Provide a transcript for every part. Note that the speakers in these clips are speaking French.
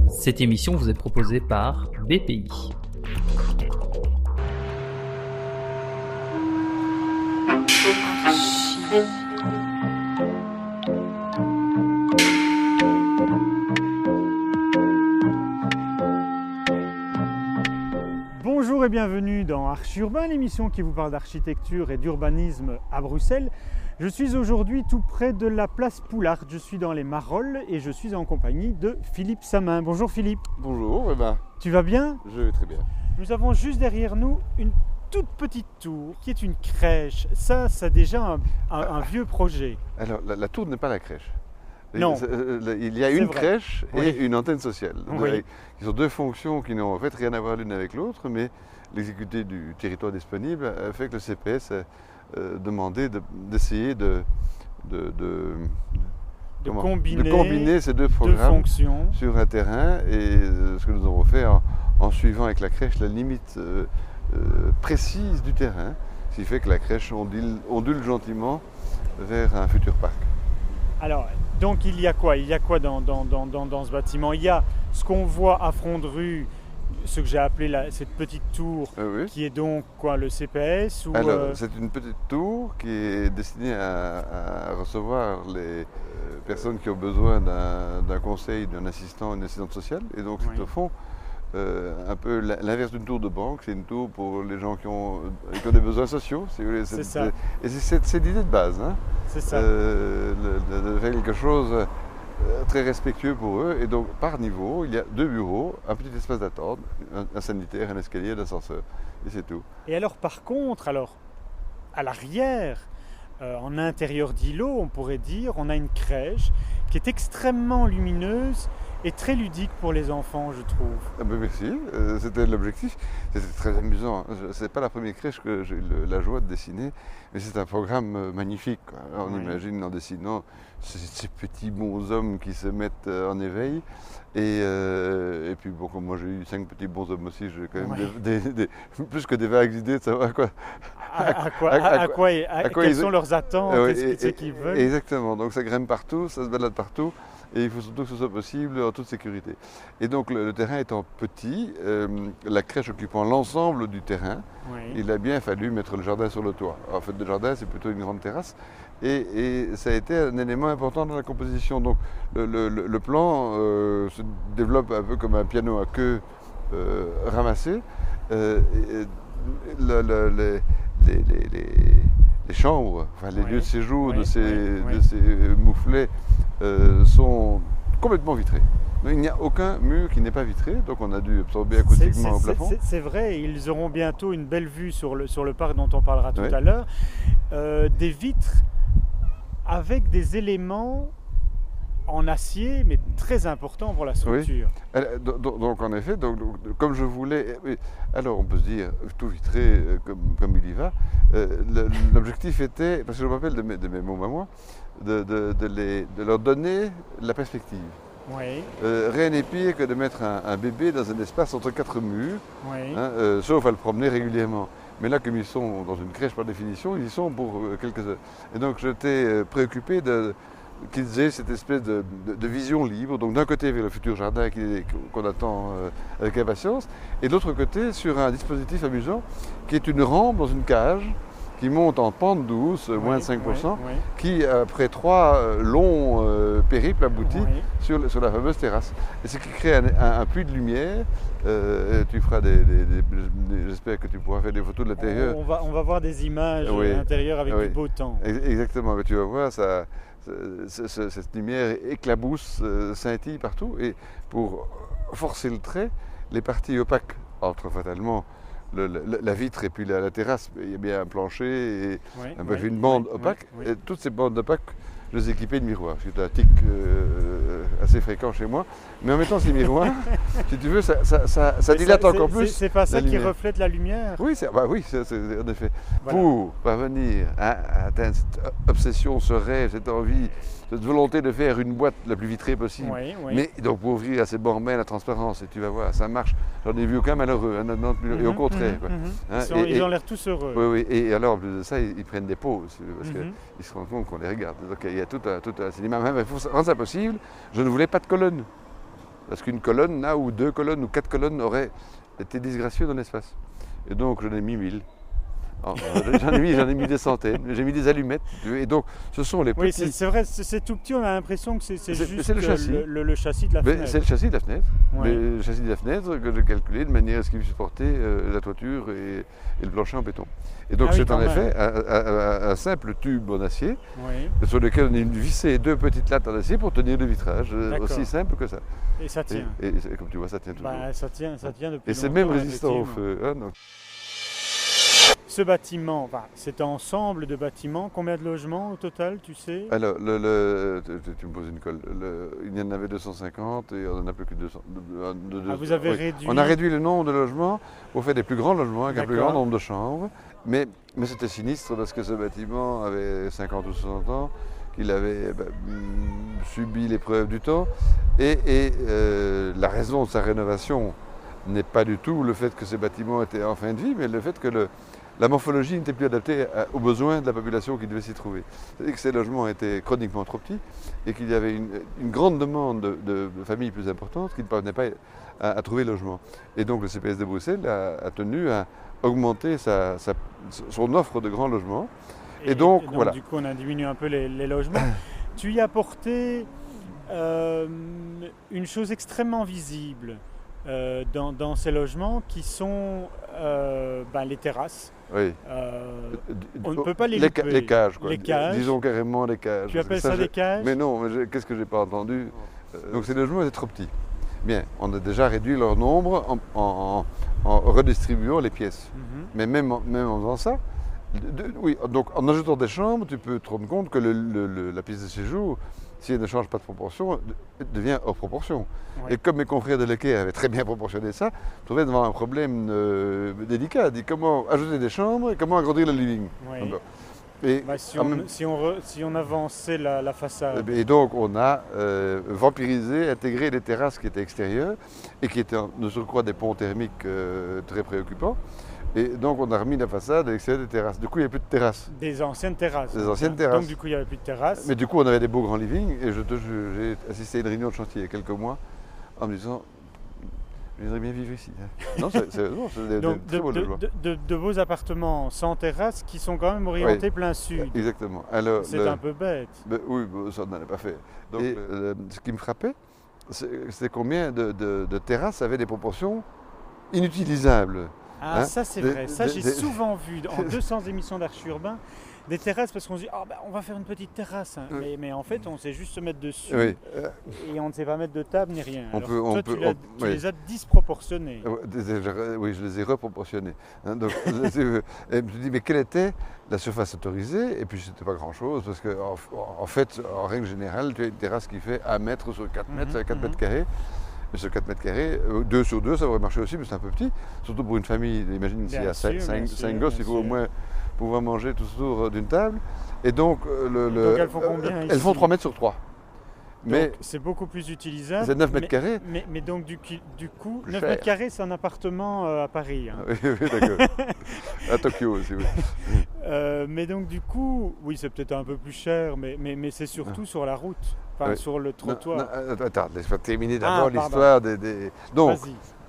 Cette émission vous est proposée par BPI. Bonjour et bienvenue dans Archi Urbain, l'émission qui vous parle d'architecture et d'urbanisme à Bruxelles. Je suis aujourd'hui tout près de la place Poulart, je suis dans les Marolles et je suis en compagnie de Philippe Samin. Bonjour Philippe. Bonjour, Tu vas bien? je vais très bien. Nous avons juste derrière nous une toute petite tour qui est une crèche. Ça, c'est déjà un vieux projet. Alors, la tour n'est pas la crèche. Non. Il y a C'est une vrai. crèche et Oui. une antenne sociale. Donc, Oui. ils ont deux fonctions qui n'ont en fait rien à voir l'une avec l'autre, mais l'exécuté du territoire disponible a fait que le CPS a demandé d'essayer de combiner ces deux deux programmes fonctions. sur un terrain. Et ce que nous avons fait en suivant avec la crèche la limite précise du terrain, ce qui fait que la crèche ondule gentiment vers un futur parc. Alors, donc il y a quoi? Il y a quoi dans ce bâtiment? Il y a ce qu'on voit à front de rue, ce que j'ai appelé cette petite tour, Oui. qui est donc quoi, le CPS ou, Alors, c'est une petite tour qui est destinée à recevoir les personnes qui ont besoin d'un conseil, d'un assistant, une assistante sociale. Et donc, c'est Oui. au fond un peu l'inverse d'une tour de banque. C'est une tour pour les gens qui ont des besoins sociaux, si vous voulez. C'est ça. Et c'est l'idée de base, hein, c'est ça. de faire quelque chose très respectueux pour eux. Et donc, par niveau, il y a deux bureaux, un petit espace d'attente, un sanitaire, un escalier, un ascenseur. Et c'est tout. Et alors par contre, à l'arrière, en intérieur d'îlot, on pourrait dire, on a une crèche qui est extrêmement lumineuse et très ludique pour les enfants, je trouve. Ah ben merci, c'était l'objectif. C'était très amusant. C'est pas la première crèche que j'ai eu la joie de dessiner, mais c'est un programme magnifique, quoi. Alors, on Oui. imagine en dessinant ces petits bonshommes qui se mettent en éveil. Et puis bon, comme moi j'ai eu 5 petits bonshommes aussi, j'ai quand même Ouais. plus que des vagues idées de savoir quoi. Quelles sont leurs attentes, Ouais, qu'est-ce qu'ils veulent. Exactement, donc ça grimpe partout, ça se balade partout, et il faut surtout que ce soit possible en toute sécurité. Et donc le terrain étant petit, la crèche occupant l'ensemble du terrain, Oui. il a bien fallu mettre le jardin sur le toit. En fait, le jardin, c'est plutôt une grande terrasse, et ça a été un élément important dans la composition. Donc le plan se développe un peu comme un piano à queue ramassé. Les chambres, enfin, les Oui. lieux de séjour Oui, de ces mouflets sont complètement vitrés. Donc, il n'y a aucun mur qui n'est pas vitré, donc on a dû absorber acoustiquement au plafond. C'est vrai, ils auront bientôt une belle vue sur le parc dont on parlera tout Oui. à l'heure. Des vitres avec des éléments en acier, mais très importants pour la structure. Donc en effet, comme je voulais, alors on peut se dire tout vitré comme il y va. L'objectif était, parce que je me rappelle de mes mots à moi, de leur donner la perspective. Oui, Rien n'est pire que de mettre un bébé dans un espace entre quatre murs, oui. hein, sauf à le promener régulièrement. Mais là, comme ils sont dans une crèche par définition, ils y sont pour quelques heures. Et donc j'étais préoccupé qu'ils aient cette espèce de vision libre. Donc d'un côté vers le futur jardin qu'on attend avec impatience, et de l'autre côté sur un dispositif amusant qui est une rampe dans une cage qui monte en pente douce, moins de 5%, oui, qui après 3 longs périples aboutit oui. sur la fameuse terrasse. Et ce qui crée un puits de lumière. Tu feras j'espère que tu pourras faire des photos de l'intérieur. On va voir des images Oui. à l'intérieur avec Oui. du beau temps. Exactement, mais tu vas voir, cette lumière éclabousse, scintille partout. Et pour forcer le trait, les parties opaques entrent fatalement la vitre et puis la terrasse. Il y a bien un plancher et Oui, un peu oui, une bande oui, opaque. oui, oui. Et toutes ces bandes opaques, je les équipais de miroirs. C'est un tic assez fréquent chez moi. Mais en mettant ces miroirs, si tu veux, ça Mais dilate encore plus. C'est pas ça la qui lumière. reflète la lumière. Oui, c'est en effet. Voilà. Pour parvenir à atteindre cette obsession, ce rêve, cette envie, cette volonté de faire une boîte la plus vitrée possible. Oui, oui. Mais donc pour ouvrir à ces bords mains la transparence, et tu vas voir, ça marche. J'en ai vu aucun malheureux, hein, et au contraire. Quoi. Hein, Ils ont l'air tous heureux. Oui, et alors en plus de ça, ils prennent des pauses, parce Mhm. qu'ils se rendent compte qu'on les regarde. Donc il y a tout un cinéma. Même, il faut rendre ça possible, je ne voulais pas de colonne. Parce qu'une colonne, là, ou 2 colonnes, ou 4 colonnes auraient été disgracieux dans l'espace. Et donc, j'en ai mis 1000. J'en ai mis des centaines, j'ai mis des allumettes. Et donc, ce sont les petits... Oui, c'est vrai, c'est tout petit, on a l'impression que c'est juste le châssis. Le châssis de la fenêtre. C'est le châssis de la fenêtre. Ouais. Le châssis de la fenêtre que j'ai calculé de manière à ce qu'il puisse supporter la toiture et le plancher en béton. Et donc, c'est en effet un simple tube en acier sur lequel on a vissé 2 petites lattes en acier pour tenir le vitrage. Aussi simple que ça. Et ça tient. Et comme tu vois, ça tient toujours. Ça tient depuis longtemps. Et c'est même résistant au feu. Hein, donc. Ce bâtiment, cet ensemble de bâtiments, combien de logements au total, tu sais? Alors, tu me poses une colle. Il y en avait 250 et on n'en a plus que 200. Vous avez réduit? On a réduit le nombre de logements pour faire des plus grands logements avec un plus grand nombre de chambres. Mais c'était sinistre parce que ce bâtiment avait 50 ou 60 ans, qu'il avait subi l'épreuve du temps. Et la raison de sa rénovation n'est pas du tout le fait que ces bâtiments étaient en fin de vie, mais le fait que la morphologie n'était plus adaptée aux besoins de la population qui devait s'y trouver. C'est-à-dire que ces logements étaient chroniquement trop petits et qu'il y avait une grande demande de familles plus importantes qui ne parvenaient pas à trouver logement. Et donc le CPS de Bruxelles a tenu à augmenter son offre de grands logements. Et donc voilà. Du coup, on a diminué un peu les logements. Tu y as apporté une chose extrêmement visible dans ces logements qui sont les terrasses. Oui. On ne peut pas les louper. Les cages, quoi. Les cages. Disons carrément les cages. Tu appelles ça des cages? Mais non, qu'est-ce que j'ai pas entendu? Donc ces logements étaient trop petits. Bien, on a déjà réduit leur nombre en redistribuant les pièces. Mais même en faisant ça, oui, donc en ajoutant des chambres, tu peux te rendre compte que la pièce de séjour, si elle ne change pas de proportion, devient hors proportion. Ouais. Et comme mes confrères de l'Équerre avaient très bien proportionné ça, je trouvais devant un problème délicat. Dit comment ajouter des chambres et comment agrandir le living. Ouais. Et si on avançait la façade. Et donc on a vampirisé, intégré les terrasses qui étaient extérieures et qui étaient de surcroît des ponts thermiques très préoccupants. Et donc on a remis la façade à l'extérieur des terrasses. Du coup il n'y avait plus de terrasses. Des anciennes terrasses. Des anciennes terrasses. Donc du coup il n'y avait plus de terrasses. Mais du coup on avait des beaux grands livings et j'ai assisté à une réunion de chantier il y a quelques mois en me disant je viendrais bien vivre ici. Non, c'est des très beaux logements. De beaux appartements sans terrasse qui sont quand même orientés plein sud. Exactement. C'est un peu bête. Oui, ça on n'en a pas fait. Donc, ce qui me frappait, c'est combien de terrasses avaient des proportions inutilisables. Ah, ça c'est vrai. Ça j'ai souvent vu en 200 émissions d'Archi Urbain. Des terrasses parce qu'on se dit on va faire une petite terrasse, hein. Mais en fait on sait juste se mettre dessus et on ne sait pas mettre de table ni rien. Alors, tu les as disproportionnés. Oui, je les ai reproportionnés. Hein, donc, je me dis mais quelle était la surface autorisée? Et puis c'était pas grand chose parce que en fait en règle générale tu as une terrasse qui fait 1 mètre sur 4 mètres, c'est 4 mètres carrés. Mais sur 4 mètres carrés, 2 sur 2 ça aurait marché aussi mais c'est un peu petit. Surtout pour une famille, imagine s'il y a 5 gosses, il faut au moins pouvoir manger tout autour d'une table. Et donc, donc elles font combien ici? Elles font 3 mètres sur 3. Mais c'est beaucoup plus utilisable. C'est 9 mètres carrés. Mais donc du coup, 9 mètres carrés, c'est un appartement à Paris. Hein. Oui, d'accord. À Tokyo aussi, oui. Mais donc du coup, oui, c'est peut-être un peu plus cher, mais c'est surtout sur la route, sur le trottoir. Attends, laisse-moi terminer d'abord l'histoire des... Donc,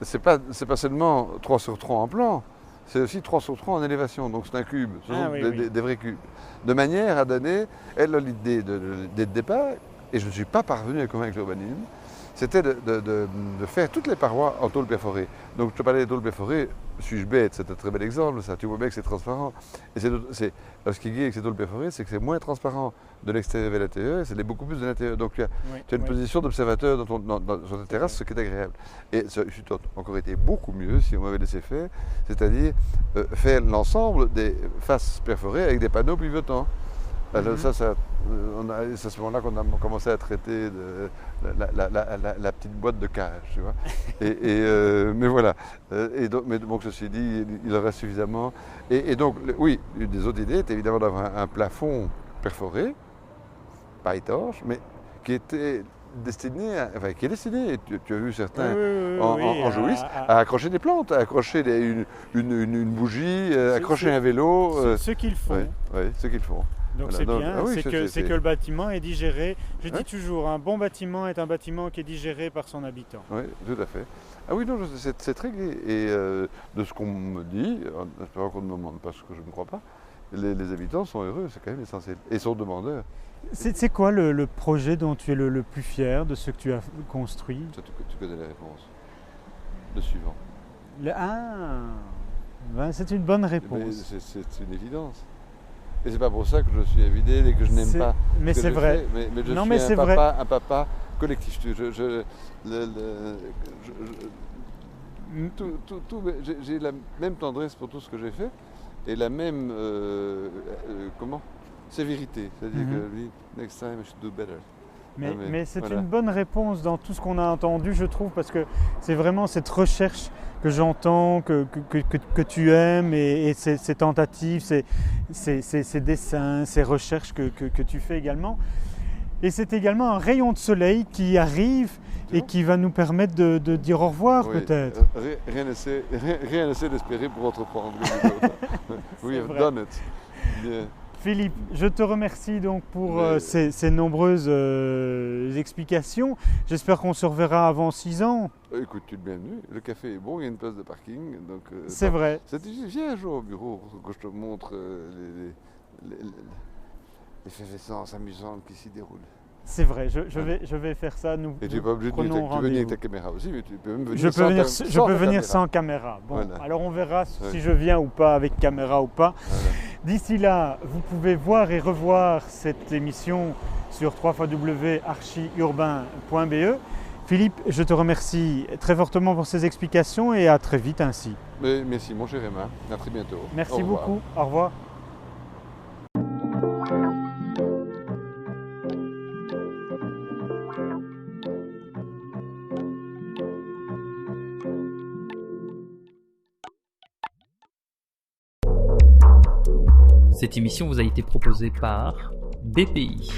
c'est pas seulement 3 sur 3 en plan. C'est aussi 3 sur 3 en élévation, donc c'est un cube, ce sont des vrais cubes. De manière à donner, elle a l'idée dès le départ, et je ne suis pas parvenu à convaincre l'urbanisme, c'était de faire toutes les parois en tôle perforée. Donc je te parlais des tôles perforées, suis-je bête, c'est un très bel exemple, ça. Tu vois bien que c'est transparent. Et ce qui est gai avec ces tôles perforées, c'est que c'est moins transparent de l'extérieur vers l'intérieur, et c'est beaucoup plus de l'intérieur. Donc tu as une position d'observateur sur ta terrasse, ce qui est agréable. Et ça aurait encore été beaucoup mieux si on m'avait laissé faire, c'est-à-dire faire l'ensemble des faces perforées avec des panneaux pivotants. Alors c'est à ce moment-là qu'on a commencé à traiter la petite boîte de cage, tu vois. Mais voilà. Mais donc ceci dit, il en reste suffisamment. Et donc, oui, une des autres idées était évidemment d'avoir un plafond perforé, pas étanche, mais qui était destiné, tu as vu certains en jouissent, à accrocher des plantes, à accrocher une bougie, accrocher un vélo. Ce qu'ils font. Oui, ce qu'ils font. Donc Voilà, c'est donc- bien, ah oui, c'est que le bâtiment est digéré. Je Ouais. dis toujours, un bon bâtiment est un bâtiment qui est digéré par son habitant. Oui, tout à fait. Ah oui, non, c'est très gai. Et de ce qu'on me dit, en espérant qu'on ne me demande pas ce que je ne crois pas, les habitants sont heureux, c'est quand même essentiel. Et sont demandeurs. C'est quoi le projet dont tu es le plus fier de ce que tu as construit? Ça, tu connais la réponse. Le suivant. Ben, c'est une bonne Mais réponse. c'est une évidence. Et c'est pas pour ça que je suis infidèle et que je n'aime pas. Mais ce que c'est je vrai. fais, mais je Non, suis mais c'est vrai. un papa collectif. J'ai la même tendresse pour tout ce que j'ai fait et la même sévérité. C'est-à-dire que lui, next time I should do better. Mais c'est voilà. une bonne réponse dans tout ce qu'on a entendu, je trouve, parce que c'est vraiment cette recherche que j'entends, que tu aimes, et ces tentatives, ces dessins, ces recherches que tu fais également. Et c'est également un rayon de soleil qui arrive et qui va nous permettre de dire au revoir, Oui, peut-être. Rien n'essaie d'espérer pour entreprendre. We have vrai. done it. Yeah. Philippe, je te remercie donc pour Mais- ces nombreuses explications. J'espère qu'on se reverra avant 6 ans. Écoute, tu es le bienvenu. Le café est bon, il y a une place de parking. Donc, C'est vrai. Viens un jour au bureau pour que je te montre l'effervescence amusante qui s'y déroule. C'est vrai, je vais faire ça. Nous, Et tu n'es pas obligé de venir, prenons tu peux venir avec rendez-vous. ta caméra aussi, mais tu peux même venir Je peux sans venir, ta- je sans peux ta venir caméra. sans caméra. Bon, Voilà. alors on verra si Ouais. je viens ou pas avec caméra ou pas. Voilà. D'ici là, vous pouvez voir et revoir cette émission sur www.archiurbain.be. Philippe, je te remercie très fortement pour ces explications et à très vite ainsi. Mais merci mon cher Emma, à très bientôt. Merci Au revoir. beaucoup, au revoir. Cette émission vous a été proposée par BPI.